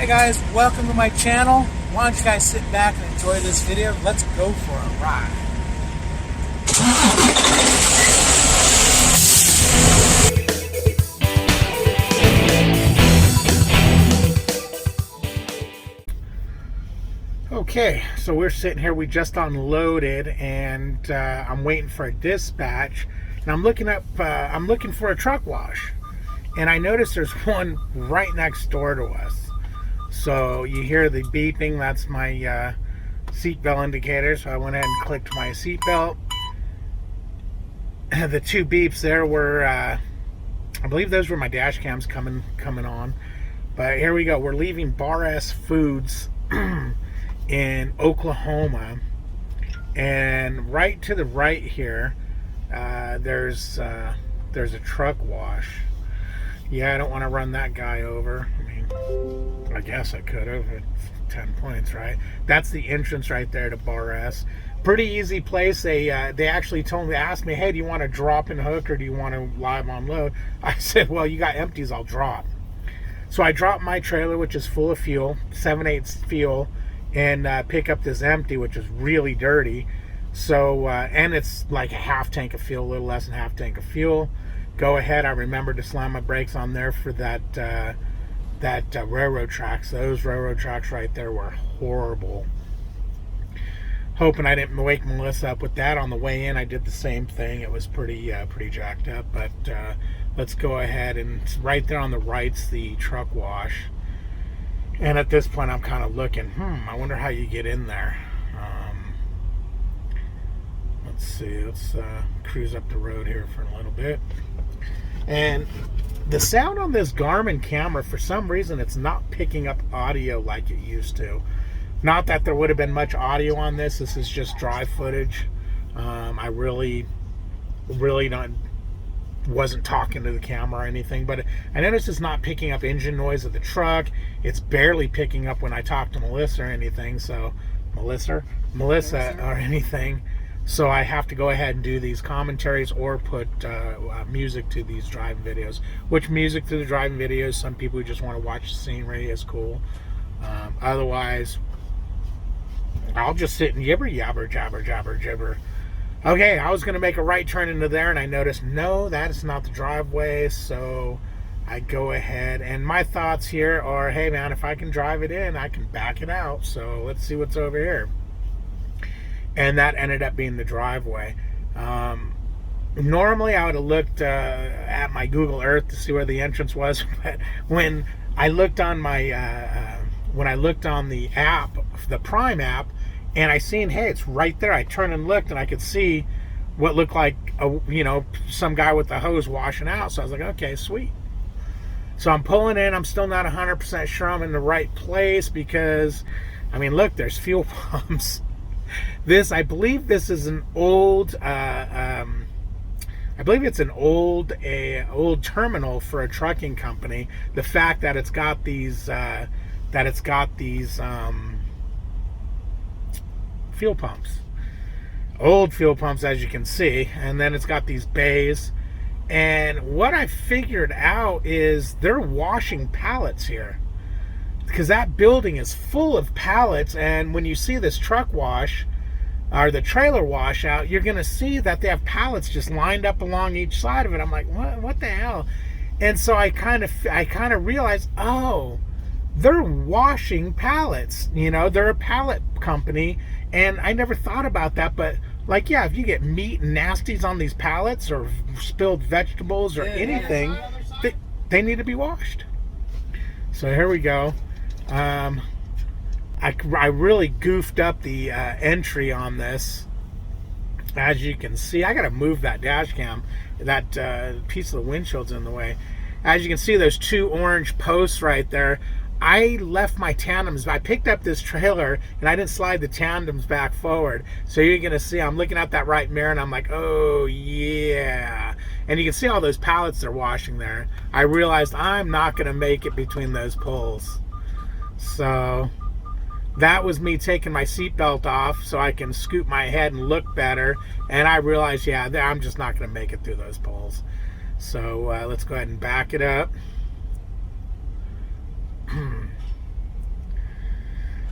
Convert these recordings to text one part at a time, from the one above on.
Hey guys, welcome to my channel. Why don't you guys sit back and enjoy this video? Let's go for a ride. Okay, so we're sitting here, we just unloaded, and I'm waiting for a dispatch, and I'm looking for a truck wash, and I noticed there's one right next door to us. So you hear the beeping, that's my seatbelt indicator, so I went ahead and clicked my seatbelt. The two beeps there were, I believe those were my dash cams coming on, but here we go, we're leaving Bar S Foods in Oklahoma, and right to the right here there's a truck wash. Yeah, I don't want to run that guy over. I mean, I guess I could have at 10 points, right? That's the entrance right there to Bar S. Pretty easy place. They actually asked me, hey, do you want to drop and hook or do you want to live unload? I said, well, you got empties, I'll drop. So I dropped my trailer, which is full of fuel, 7/8 fuel, and pick up this empty, which is really dirty. So and it's like a half tank of fuel, a little less than half tank of fuel. Go ahead, I remembered to slam my brakes on there for that railroad tracks. Those railroad tracks right there were horrible. Hoping I didn't wake Melissa up with that on the way in. I did the same thing. It was pretty jacked up. But let's go ahead, and right there on the right's the truck wash. And at this point, I'm kind of looking, I wonder how you get in there. Let's see, let's cruise up the road here for a little bit. And the sound on this Garmin camera, for some reason, it's not picking up audio like it used to. Not that there would have been much audio on this. This is just dry footage. I really wasn't talking to the camera or anything, but I noticed it's not picking up engine noise of the truck. It's barely picking up when I talk to Melissa or anything. So Melissa or anything. So I have to go ahead and do these commentaries or put music to these driving videos. Which music to the driving videos, some people who just want to watch the scenery is cool. Otherwise, I'll just sit and jibber, jabber. Okay, I was going to make a right turn into there, and I noticed, no, that is not the driveway, so I go ahead, and my thoughts here are, hey man, if I can drive it in, I can back it out, so let's see what's over here. And that ended up being the driveway. Normally I would have looked at my Google Earth to see where the entrance was, but when I looked on my the app, the Prime app, and I seen, hey, it's right there, I turned and looked, and I could see what looked like some guy with the hose washing out. So I was like, okay, sweet. So I'm pulling in. I'm still not 100% sure I'm in the right place because, I mean, look, there's fuel pumps. I believe this is an old, I believe it's an old terminal for a trucking company. The fact that it's got these, fuel pumps, old fuel pumps, as you can see, and then it's got these bays. And what I figured out is they're washing pallets here, because that building is full of pallets. And when you see this truck wash or the trailer washout, you're going to see that they have pallets just lined up along each side of it. I'm like, what the hell? And so I kind of realized, oh, they're washing pallets. They're a pallet company, and I never thought about that. But like, yeah, if you get meat and nasties on these pallets or spilled vegetables or anything, they need to be washed. So here we go. I really goofed up the entry on this. As you can see, I got to move that dash cam. That piece of the windshield's in the way. As you can see, those two orange posts right there. I left my tandems. I picked up this trailer and I didn't slide the tandems back forward. So you're going to see, I'm looking at that right mirror and I'm like, oh yeah. And you can see all those pallets they're washing there. I realized I'm not going to make it between those poles. So that was me taking my seatbelt off so I can scoop my head and look better. And I realized, yeah, I'm just not going to make it through those poles. So let's go ahead and back it up.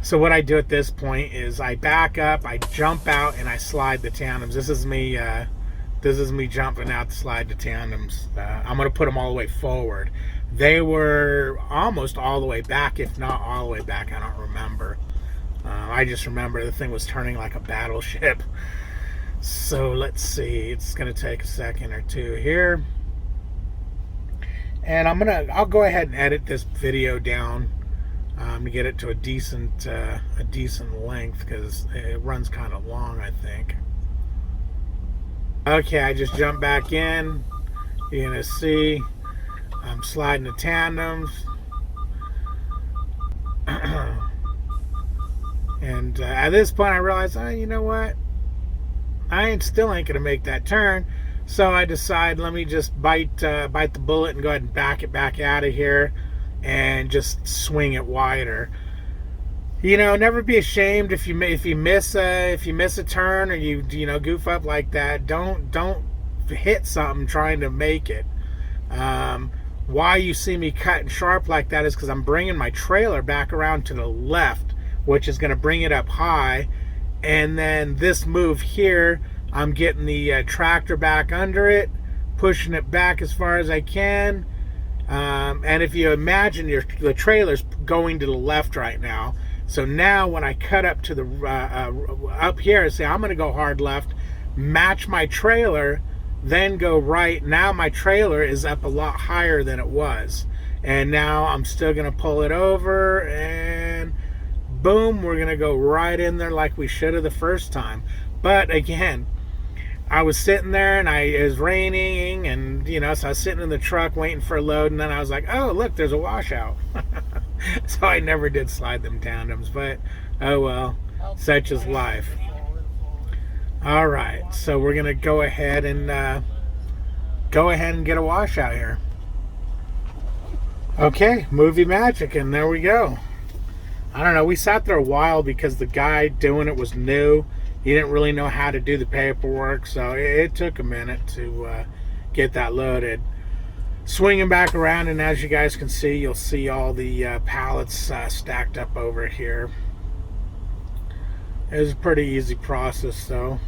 So what I do at this point is I back up, I jump out, and I slide the tandems. This is me jumping out to slide the tandems. I'm going to put them all the way forward. They were almost all the way back, if not all the way back. I don't remember. I just remember the thing was turning like a battleship. So let's see. It's going to take a second or two here. And I'll go ahead and edit this video down to get it to a decent length, because it runs kind of long, I think. Okay, I just jumped back in. You're gonna see I'm sliding the tandems, and at this point I realized, oh, you know what? Still ain't gonna make that turn. So I decide, let me just bite the bullet and go ahead and back it back out of here, and just swing it wider. You know, never be ashamed if you miss a turn, or you goof up like that. Don't hit something trying to make it. Why you see me cutting sharp like that is because I'm bringing my trailer back around to the left, which is going to bring it up high, and then this move here, I'm getting the tractor back under it, pushing it back as far as I can. And if you imagine the trailer's going to the left right now, so now when I cut up to the up here, I say I'm going to go hard left, match my trailer, then go right. Now my trailer is up a lot higher than it was, and now I'm still going to pull it over, and boom, we're going to go right in there like we should have the first time. But again, I was sitting there, and it was raining, and so I was sitting in the truck waiting for a load, and then I was like, oh, look, there's a washout. So I never did slide them tandems, but oh well, such is life. All right, so we're gonna go ahead and get a washout here. Okay, movie magic, and there we go. I don't know, we sat there a while because the guy doing it was new. He didn't really know how to do the paperwork, so it took a minute to get that loaded. Swinging back around, and as you guys can see, you'll see all the pallets stacked up over here. It was a pretty easy process, though.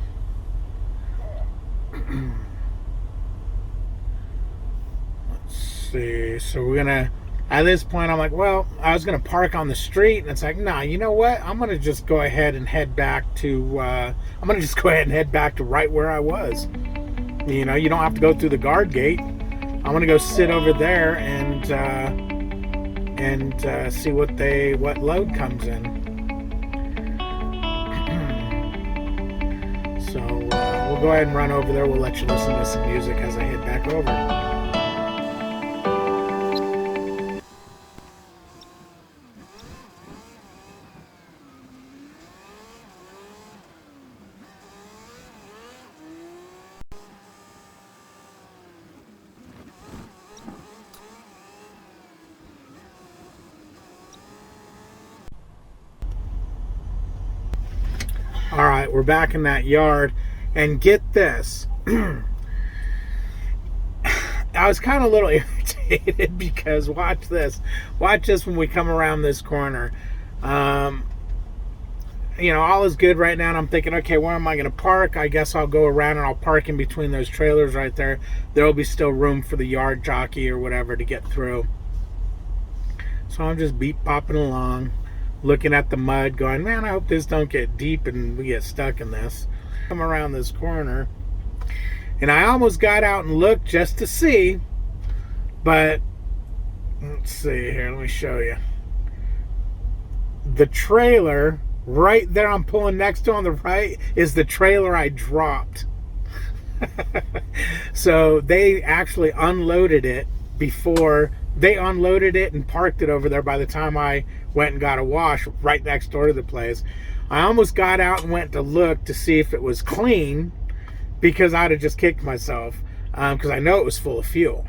Let's see. So we're gonna. At this point, I'm like, well, I was gonna park on the street, and it's like, nah, you know what? I'm gonna just go ahead and head back to. Right where I was. You don't have to go through the guard gate. I'm gonna go sit over there and see what load comes in. So we'll go ahead and run over there. We'll let you listen to some music as I head back over. All right, we're back in that yard, and get this. I was kind of a little irritated because watch this when we come around this corner. All is good right now, and I'm thinking, okay, where am I going to park? I guess I'll go around and I'll park in between those trailers right there. There will be still room for the yard jockey or whatever to get through. So I'm just beep popping along, looking at the mud, going, man, I hope this don't get deep and we get stuck in this. Come around this corner, and I almost got out and looked just to see, but let's see here, let me show you. The trailer right there I'm pulling next to on the right is the trailer I dropped. So they actually unloaded it before. They unloaded it and parked it over there by the time I went and got a wash right next door to the place. I almost got out and went to look to see if it was clean, because I'd have just kicked myself, because I know it was full of fuel.